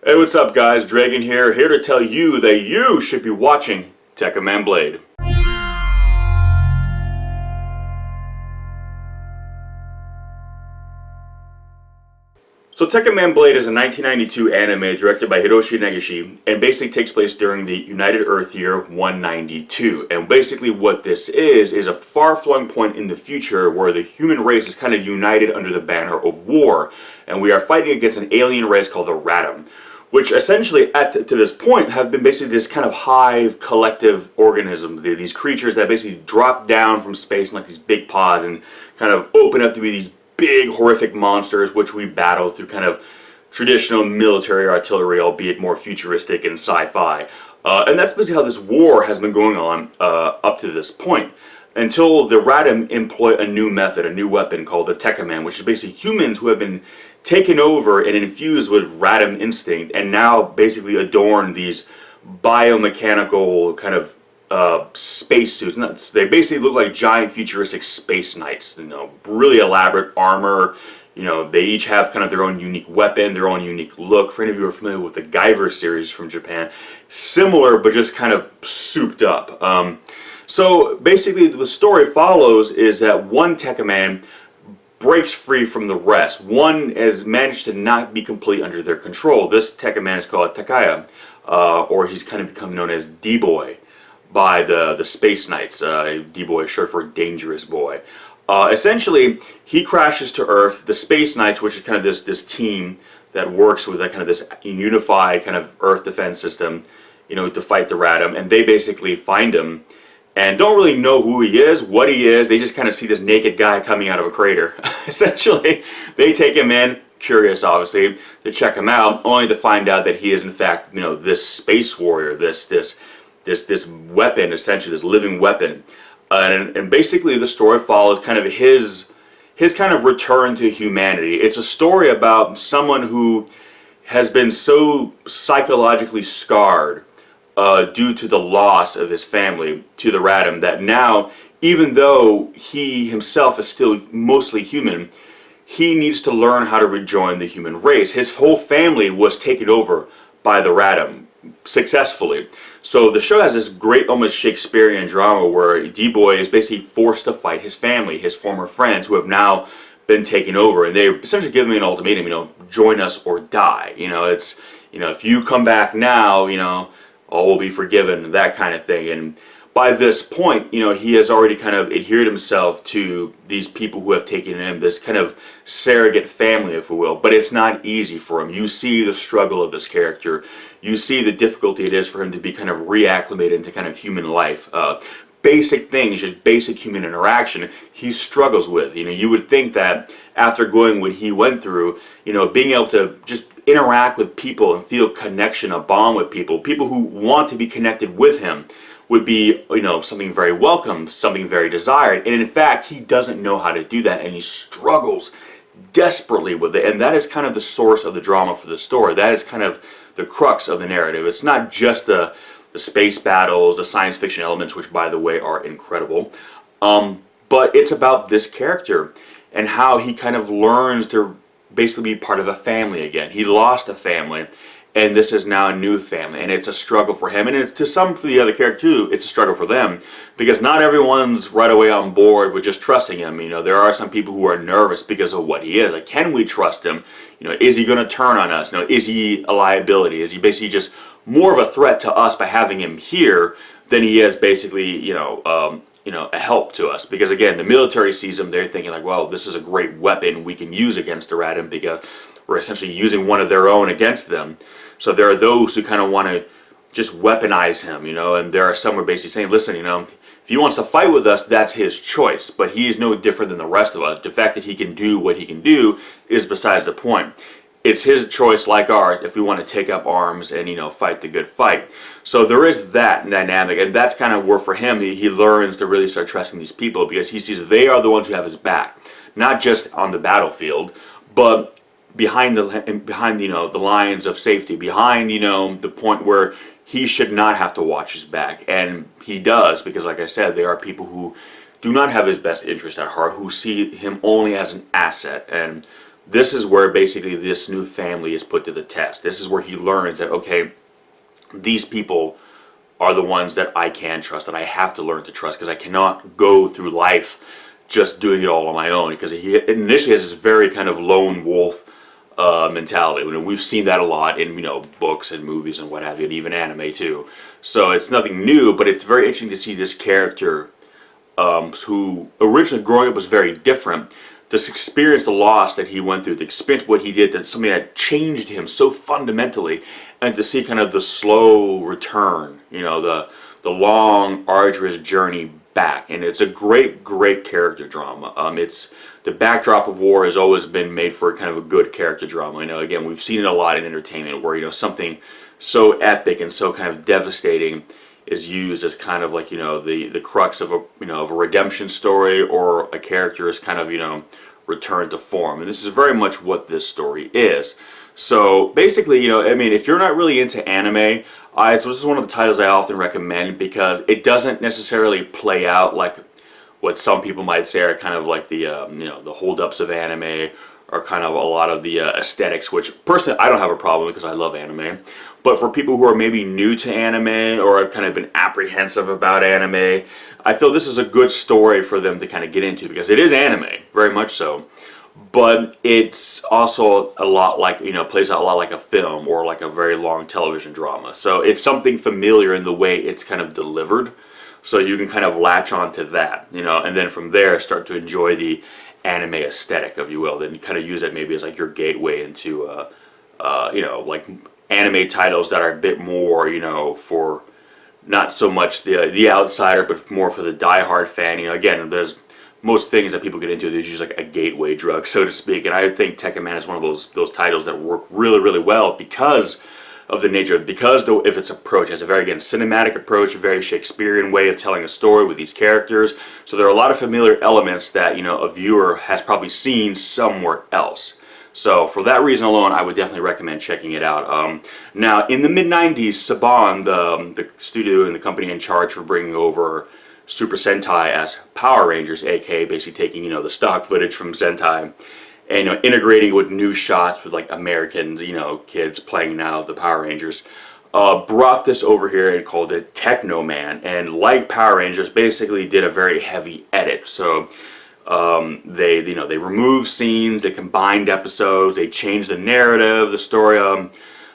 Hey, what's up guys? DREAGEN here to tell you that you should be watching Tekkaman Blade. So Tekkaman Blade is a 1992 anime directed by Hiroshi Negishi and basically takes place during the United Earth year 192. And basically what this is a far-flung point in the future where the human race is kind of united under the banner of war. And we are fighting against an alien race called the Radam, which essentially, to this point, have been basically this kind of hive collective organism. They're these creatures that basically drop down from space in like these big pods and kind of open up to be these big, horrific monsters, which we battle through kind of traditional military artillery, albeit more futuristic and sci-fi. And that's basically how this war has been going on up to this point, until the Radam employ a new method, a new weapon called the Tekkaman, which is basically humans who have been taken over and infused with Radam instinct and now basically adorn these biomechanical kind of spacesuits. They basically look like giant futuristic space knights, really elaborate armor. They each have kind of their own unique weapon, their own unique look. For any of you who are familiar with the Guyver series from Japan, similar but just kind of souped up. So basically the story follows is that one Tekkaman breaks free from the rest. One has managed to not be completely under their control. This Tekkaman is called Takaya, or he's kind of become known as D-Boy by the Space Knights. D-Boy is short for Dangerous Boy. Essentially, he crashes to Earth. The Space Knights, which is kind of this team that works with kind of this unified kind of Earth defense system, to fight the Radam, and they basically find him and don't really know who he is, what he is. They just kind of see this naked guy coming out of a crater. Essentially, they take him in, curious obviously, to check him out, only to find out that he is in fact, this space warrior, this weapon, essentially, this living weapon. And basically the story follows kind of his kind of return to humanity. It's a story about someone who has been so psychologically scarred due to the loss of his family to the Radam, that now, even though he himself is still mostly human, he needs to learn how to rejoin the human race. His whole family was taken over by the Radam successfully. So the show has this great, almost Shakespearean drama where D-Boy is basically forced to fight his family, his former friends, who have now been taken over, and they essentially give him an ultimatum, join us or die. It's, if you come back now, all will be forgiven, that kind of thing. And by this point, he has already kind of adhered himself to these people who have taken him, this kind of surrogate family, if you will. But it's not easy for him. You see the struggle of this character. You see the difficulty it is for him to be kind of reacclimated into kind of human life. Basic things, just basic human interaction, he struggles with. You would think that after going what he went through, being able to just interact with people and feel connection, a bond with people who want to be connected with him, would be, something very welcome, something very desired. And in fact, he doesn't know how to do that, and he struggles desperately with it. And that is kind of the source of the drama for the story. That is kind of the crux of the narrative. It's not just the space battles, the science fiction elements, which by the way are incredible, but it's about this character and how he kind of learns to basically be part of a family again. He lost a family, and this is now a new family, and it's a struggle for him, and it's to some for the other character too. It's a struggle for them, because not everyone's right away on board with just trusting him. There are some people who are nervous because of what he is. Like, can we trust him? Is he going to turn on us? Is he a liability? Is he basically just more of a threat to us by having him here than he is basically, a help to us? Because again, the military sees him, they're thinking like, well, this is a great weapon we can use against the Radam because we're essentially using one of their own against them. So there are those who kind of want to just weaponize him, and there are some who are basically saying, listen, if he wants to fight with us, that's his choice, but he is no different than the rest of us. The fact that he can do what he can do is besides the point. It's his choice, like ours, if we want to take up arms and, fight the good fight. So there is that dynamic, and that's kind of where for him, he learns to really start trusting these people, because he sees they are the ones who have his back, not just on the battlefield, but behind the lines of safety, behind the point where he should not have to watch his back, and he does, because like I said, there are people who do not have his best interest at heart, who see him only as an asset. And this is where basically this new family is put to the test. This is where he learns that, okay, these people are the ones that I can trust, and I have to learn to trust, because I cannot go through life just doing it all on my own, because he initially has this very kind of lone wolf mentality. We've seen that a lot in books and movies and what have you, and even anime too. So it's nothing new, but it's very interesting to see this character who originally growing up was very different. This experience, the loss that he went through, the experience what he did, that something that changed him so fundamentally, and to see kind of the slow return, the long, arduous journey back. And it's a great character drama. It's the backdrop of war has always been made for kind of a good character drama. Again, we've seen it a lot in entertainment where something so epic and so kind of devastating is used as kind of like the crux of a redemption story, or a character is kind of return to form. And this is very much what this story is. So basically, I mean, if you're not really into anime, so this is one of the titles I often recommend, because it doesn't necessarily play out like what some people might say are kind of like the the holdups of anime, or kind of a lot of the aesthetics, which personally I don't have a problem with, because I love anime. But for people who are maybe new to anime, or have kind of been apprehensive about anime, I feel this is a good story for them to kind of get into, because it is anime, very much so. But it's also a lot like, plays out a lot like a film, or like a very long television drama. So it's something familiar in the way it's kind of delivered. So you can kind of latch on to that, and then from there start to enjoy the anime aesthetic, if you will. Then you kind of use that maybe as like your gateway into, like anime titles that are a bit more, for not so much the outsider, but more for the diehard fan. Again, there's most things that people get into, there's usually like a gateway drug, so to speak. And I think Tekkaman is one of those titles that work really well because of the nature, because if its approach has a very, again, cinematic approach, a very Shakespearean way of telling a story with these characters. So there are a lot of familiar elements that a viewer has probably seen somewhere else. So for that reason alone, I would definitely recommend checking it out. Now, in the mid-90s, Saban, the studio and the company in charge for bringing over Super Sentai as Power Rangers, aka basically taking the stock footage from Sentai and integrating it with new shots with like Americans, kids playing now the Power Rangers, brought this over here and called it Tekkaman, and like Power Rangers, basically did a very heavy edit. So they removed scenes, they combined episodes, they changed the narrative, the story.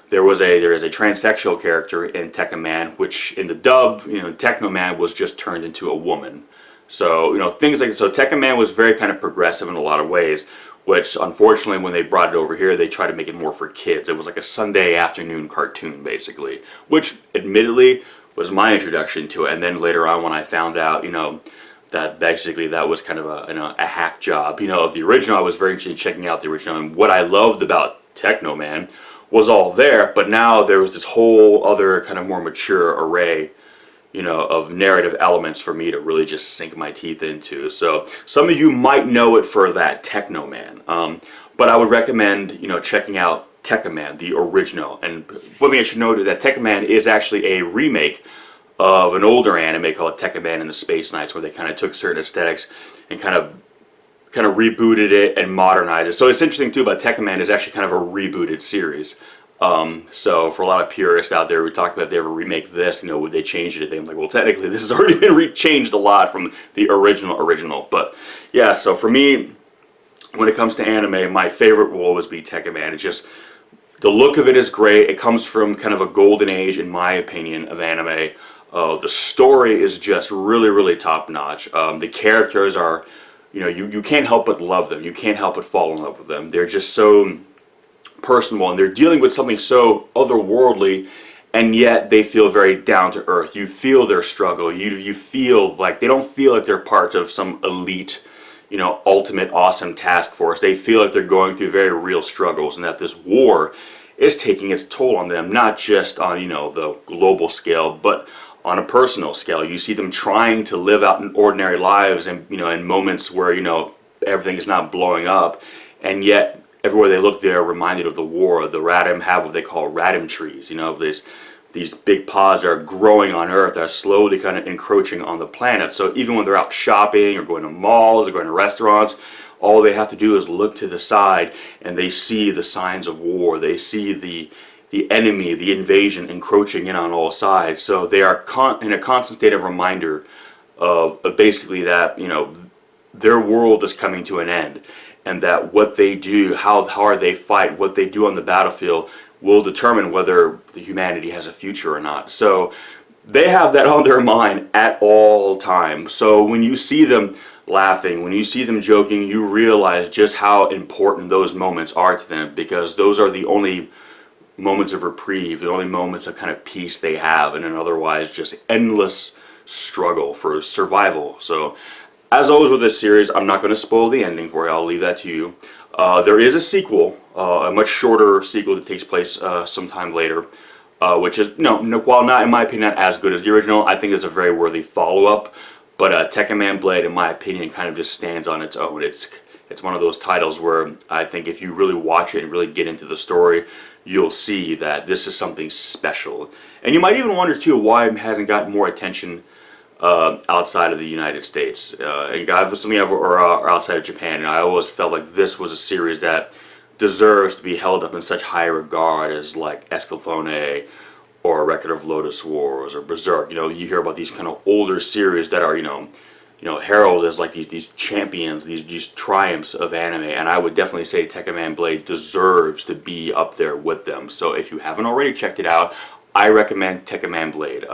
There is a transsexual character in Tekkaman, which in the dub, Tekkaman was just turned into a woman. So things like so. Tekkaman was very kind of progressive in a lot of ways, which unfortunately when they brought it over here, they tried to make it more for kids. It was like a Sunday afternoon cartoon basically, which admittedly was my introduction to it. And then later on when I found out, that basically that was kind of a hack job, of the original, I was very interested in checking out the original. And what I loved about Tekkaman was all there, but now there was this whole other kind of more mature array, of narrative elements for me to really just sink my teeth into. So some of you might know it for that Tekkaman, but I would recommend checking out Tekkaman, the original. And one thing I should note is that Tekkaman is actually a remake of an older anime called Tekkaman and the Space Knights, where they kind of took certain aesthetics and kind of rebooted it and modernized it. So what's interesting too about Tekkaman is actually kind of a rebooted series. So for a lot of purists out there, we talked about if they ever remake this, would they change anything? I'm like, well, technically this has already been changed a lot from the original. But yeah, so for me, when it comes to anime, my favorite will always be Tekkaman. It's just, the look of it is great. It comes from kind of a golden age, in my opinion, of anime. The story is just really top notch. The characters are, you can't help but love them. You can't help but fall in love with them. They're just so personal, and they're dealing with something so otherworldly, and yet they feel very down to earth. You feel their struggle. You feel like they don't feel like they're part of some elite, ultimate awesome task force. They feel like they're going through very real struggles, and that this war is taking its toll on them, not just on the global scale, but on a personal scale. You see them trying to live out in ordinary lives, and in moments where everything is not blowing up, and yet everywhere they look, they're reminded of the war. The Radim have what they call Radim trees. These big pods that are growing on Earth that are slowly kind of encroaching on the planet. So even when they're out shopping or going to malls or going to restaurants, all they have to do is look to the side and they see the signs of war. They see the enemy, the invasion encroaching in on all sides. So they are in a constant state of reminder of basically that, you know, their world is coming to an end, and that what they do, how hard they fight, what they do on the battlefield will determine whether the humanity has a future or not. So they have that on their mind at all times. So when you see them laughing, when you see them joking, you realize just how important those moments are to them, because those are the only moments of reprieve, the only moments of kind of peace they have in an otherwise just endless struggle for survival. So as always with this series, I'm not going to spoil the ending for you. I'll leave that to you. There is a sequel, a much shorter sequel that takes place sometime later, which is, while not, in my opinion, not as good as the original, I think is a very worthy follow-up. But Tekkaman Blade, in my opinion, kind of just stands on its own. It's one of those titles where I think if you really watch it and really get into the story, you'll see that this is something special. And you might even wonder, too, why it hasn't gotten more attention outside of the United States, and or outside of Japan. And I always felt like this was a series that deserves to be held up in such high regard as like Escalfone or A Record of Lotus Wars or Berserk. You know, you hear about these kind of older series that are, heralded as like these champions, these triumphs of anime, and I would definitely say Tekkaman Blade deserves to be up there with them. So if you haven't already checked it out, I recommend Tekkaman Blade.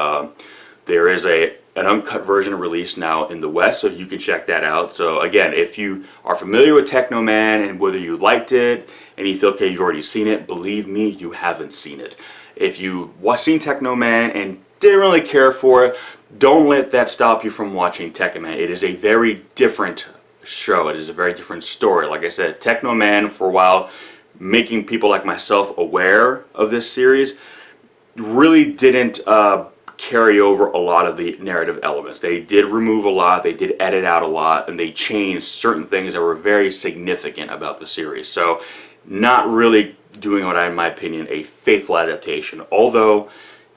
There is an uncut version released now in the West, so you can check that out. So again, if you are familiar with Teknoman and whether you liked it and you feel, okay, you've already seen it, believe me, you haven't seen it. If you've seen Teknoman and didn't really care for it, don't let that stop you from watching Tekkaman. It is a very different show. It is a very different story. Like I said, Teknoman, for a while, making people like myself aware of this series, really didn't carry over a lot of the narrative elements. They did remove a lot, they did edit out a lot, and they changed certain things that were very significant about the series. So not really doing what in my opinion, a faithful adaptation. Although,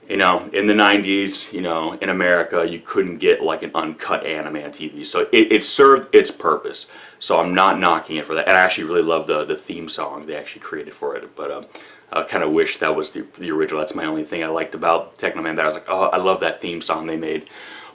in the 90s, in America, you couldn't get like an uncut anime on TV. So it served its purpose. So I'm not knocking it for that. And I actually really love the theme song they actually created for it. But I kind of wish that was the original. That's my only thing I liked about Teknoman. That I was like, oh, I love that theme song they made.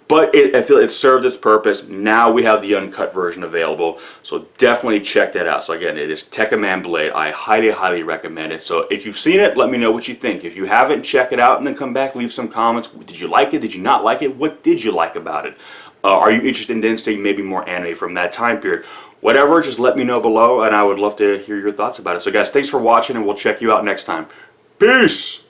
But I feel it served its purpose. Now we have the uncut version available, so definitely check that out. So again, it is Tekkaman Blade. I highly, highly recommend it. So if you've seen it, let me know what you think. If you haven't, check it out and then come back, leave some comments. Did you like it? Did you not like it? What did you like about it? Are you interested in seeing maybe more anime from that time period? Whatever, just let me know below, and I would love to hear your thoughts about it. So guys, thanks for watching, and we'll check you out next time. Peace!